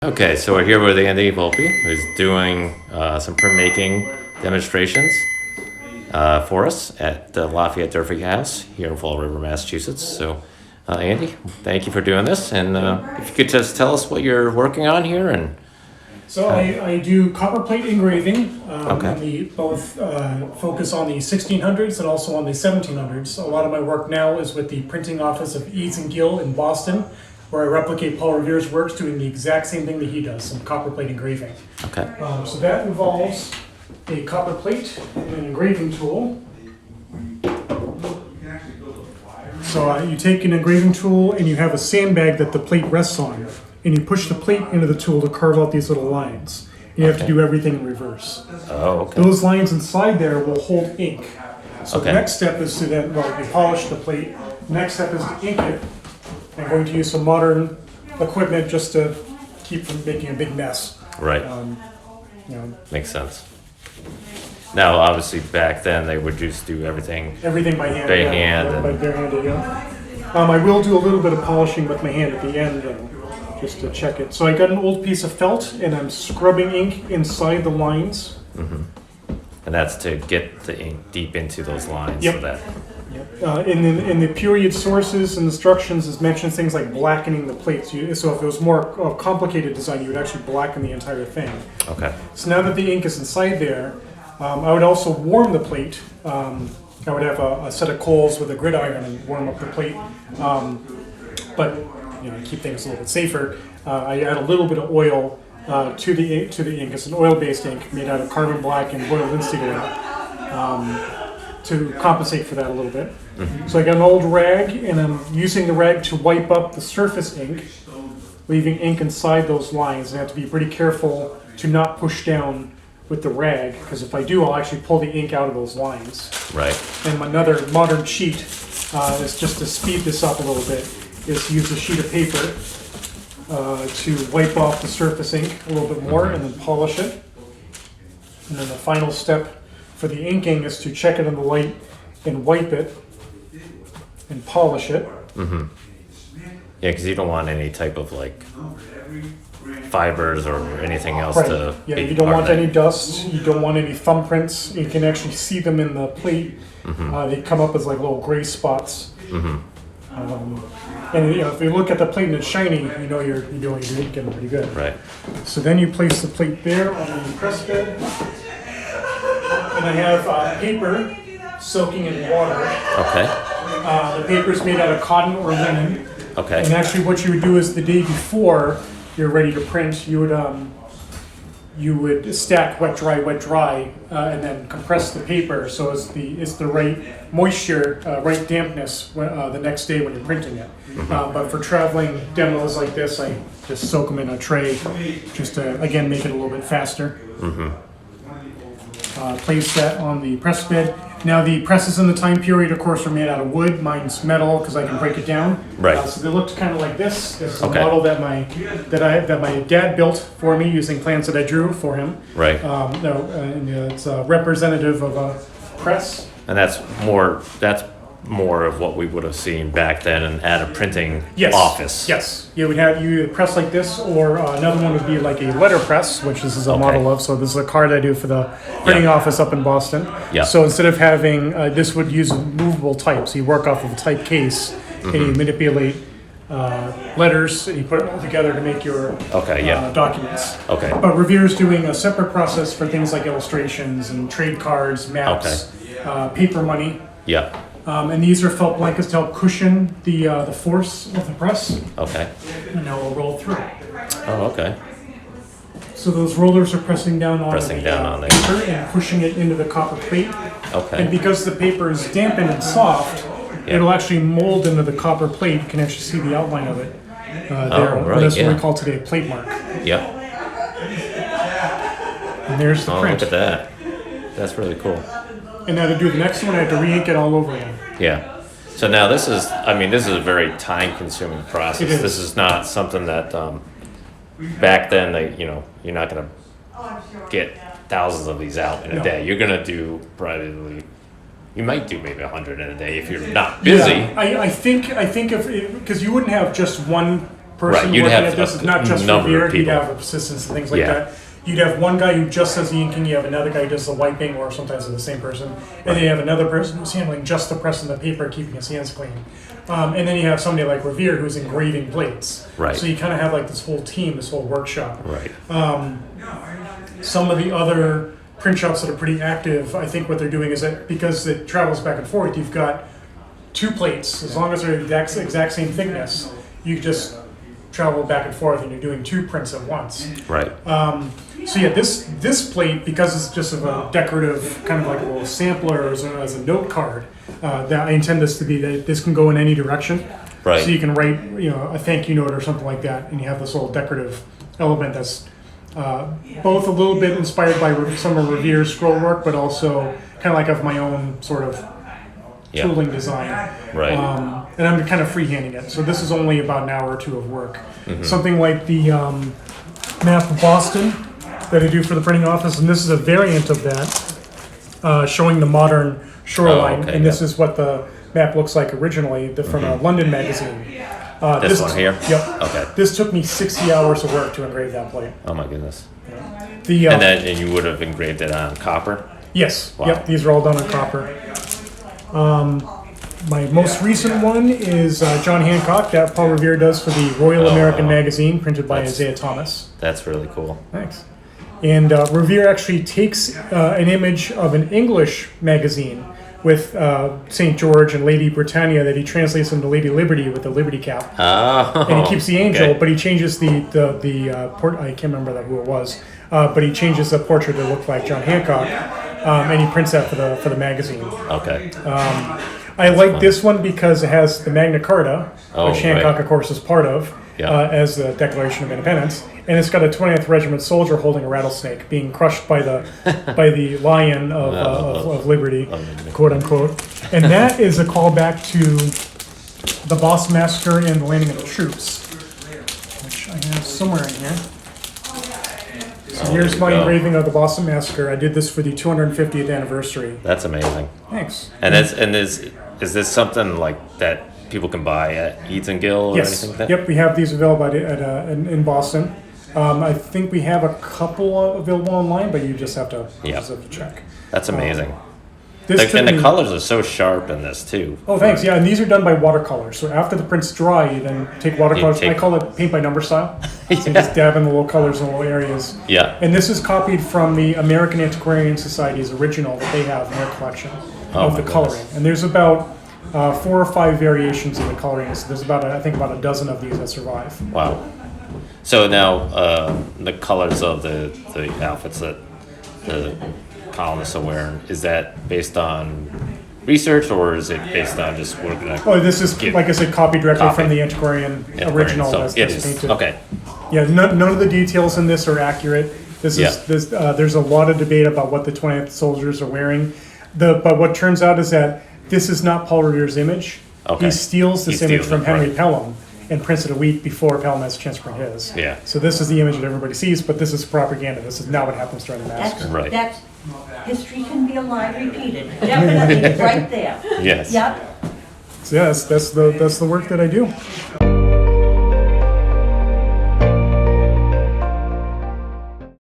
Okay, so we're here with Andy Volpe, who's doing some printmaking demonstrations for us at the Lafayette-Durfee House here in Fall River, Massachusetts. So, Andy, thank you for doing this, and if you could just tell us what you're working on here. And So I do copper plate engraving. Okay. And we both focus on the 1600s and also on the 1700s. A lot of my work now is with the printing office of Eads and Gill in Boston, where I replicate Paul Revere's works doing the exact same thing that he does, some copper plate engraving. Okay. So that involves a copper plate and an engraving tool. So you take an engraving tool and you have a sandbag that the plate rests on, and you push the plate into the tool to carve out these little lines. You have to do everything in reverse. Oh, okay. Those lines inside there will hold ink. So Okay. the next step is to then, you polish the plate. Next step is to ink it. I'm going to use some modern equipment just to keep from making a big mess. Right. You know, Makes sense. Now, obviously, back then they would just do everything. everything by hand. By yeah. hand Yeah, and- by barehanded, yeah. I will do a little bit of polishing with my hand at the end, just to check it. So I got an old piece of felt, and I'm scrubbing ink inside the lines. And that's to get the ink deep into those lines. Yep. So that. In the period sources and instructions, is mentioned things like blackening the plates. So if it was more complicated design, you would actually blacken the entire thing. Okay. So now that the ink is inside there, I would also warm the plate. I would have a set of coals with a gridiron and warm up the plate. But to keep things a little bit safer, I add a little bit of oil to the ink. It's an oil-based ink made out of carbon black and boiled linseed oil to compensate for that a little bit. So I got an old rag, and I'm using the rag to wipe up the surface ink, leaving ink inside those lines. And I have to be pretty careful to not push down with the rag, because if I do, I'll actually pull the ink out of those lines. Right. And another modern cheat is just to speed this up a little bit, is to use a sheet of paper to wipe off the surface ink a little bit more and then polish it. And then the final step for the inking is to check it in the light and wipe it and polish it. Yeah, because you don't want any type of fibers or anything else to. Yeah, be you don't part want of it. any dust. You don't want any thumbprints. You can actually see them in the plate. They come up as like little gray spots. And if you look at the plate and it's shiny, you know you're getting pretty good. Right. So then you place the plate there on the press bed. And I have paper soaking in water. Okay. The paper is made out of cotton or linen. Okay. And actually what you would do is the day before you're ready to print, you would stack wet, dry, and then compress the paper so it's the right moisture, right dampness the next day when you're printing it. But for traveling demos like this, I just soak them in a tray just to, again, make it a little bit faster. Place that on the press bed. Now the presses in the time period, of course, are made out of wood. Mine's metal because I can break it down. Right. So they looked kind of like this. This is a Okay. model that my dad built for me using plans that I drew for him. Right. It's representative of a press. And that's more of what we would have seen back then and at a printing Yes. office. Yes. You would press like this, or another one would be like a letter press, which this is a model of. So this is a card I do for the printing office up in Boston. Yeah. So instead of having this, would use movable type. So you work off of a type case and you manipulate letters and you put it all together to make your Okay, yeah. documents. Okay. But Revere's doing a separate process for things like illustrations and trade cards, maps, paper money. Yeah. And these are felt blankets to help cushion the force of the press, Okay. and now we'll roll through. Oh, okay. So those rollers are pressing down on Pressing down on it. paper and pushing it into the copper plate. And Okay. because the paper is dampened and soft, Yeah. it'll actually mold into the copper plate. You can actually see the outline of it there. right, That's what yeah. we call today a plate mark. Yeah. And there's the Oh, print. look at that. That's really cool. And now to do the next one, I have to re-ink it all over again. Yeah. So now this is a very time-consuming process. It is. This is not something that back then you're not going to get thousands of these out in a No. day. You're going to do probably. You might do maybe 100 in a day if you're not busy. Yeah, I think if because you wouldn't have just one person Right, you'd working have at this. a It's not just number of Revere. You'd people. have assistants and things like Yeah. that. You'd have one guy who just does the inking, you have another guy who does the wiping, or sometimes it's the same person, and then you have another person who's handling just the press and the paper, keeping his hands clean. And then you have somebody like Revere who's engraving plates. Right. So you kind of have like this whole team, this whole workshop. Right. Some of the other print shops that are pretty active, I think what they're doing is that because it travels back and forth, you've got two plates, as long as they're the exact same thickness, you just travel back and forth and you're doing two prints at once. Right. So yeah, this plate, because it's just a decorative, kind of like a little sampler as a note card, that I intend this to be that this can go in any direction. Right. So you can write, a thank you note or something like that, and you have this little decorative element that's both a little bit inspired by some of Revere's scroll work, but also kind of like of my own sort of Yeah. tooling design. Right. And I'm kind of freehanding it. So this is only about an hour or two of work. Mm-hmm. Something like the map of Boston that I do for the printing office, and this is a variant of that, showing the modern shoreline. Oh, okay, and this yeah. is what the map looks like originally from a London magazine. This one here? Yep. Okay. This took me 60 hours of work to engrave that plate. Oh my goodness. The And you would have engraved it on copper? Yes. Wow. Yep. These are all done in copper. My most recent one is John Hancock that Paul Revere does for the Royal American Magazine, printed by That's- Isaiah Thomas. That's really cool. Thanks. And Revere actually takes an image of an English magazine with St. George and Lady Britannia that he translates into Lady Liberty with the Liberty cap. Oh. And he keeps the angel, okay. but he changes the I can't remember who it was, but he changes the portrait to look like John Hancock, and he prints that for the magazine. Okay. I like this one because it has the Magna Carta, Oh, which Hancock, right. of course, is part of, Yeah. as the Declaration of Independence, and it's got a 20th Regiment soldier holding a rattlesnake, being crushed by the lion of liberty, quote unquote. And that is a callback to the Boston Massacre and the landing of the troops, which I have somewhere in here. So Oh, here's there you my go. engraving of the Boston Massacre. I did this for the 250th anniversary. That's amazing. Thanks. And is this something like that people can buy at Intaglio or Yes. anything like that? Yep, we have these available in Boston. I think we have a couple available online, but you just have to check. That's amazing. This And took the me- colors are so sharp in this too. Oh, thanks. Yeah, and these are done by watercolor. So after the print's dry, you then take watercolors. take- I call it paint by number style. So you just dab in the little colors in the little areas. Yeah. And this is copied from the American Antiquarian Society's original that they have in their collection Oh, of my the goodness. coloring. And there's about 4 or 5 variations of the coloring. So there's about, I think, about a dozen of these that survive. Wow. So now the colors of the outfits that the colonists are wearing, is that based on research or is it based on just working on? Oh, this is, like I said, copied directly Copy. from the Antiquarian original So that's it is. painted. Okay. Yeah, none of the details in this are accurate. This is there's a lot of debate about what the 20th soldiers are wearing. But what turns out is that this is not Paul Revere's image. Okay. He steals this He image steals from it, Henry right. Pelham and prints it a week before Pelham has a chance to print his. Yeah. So this is the image that everybody sees, but this is propaganda. This is not what happens during the massacre. Right. That's, history can be alive, repeated. Definitely, right there. Yes. Yep. So yes, that's the work that I do.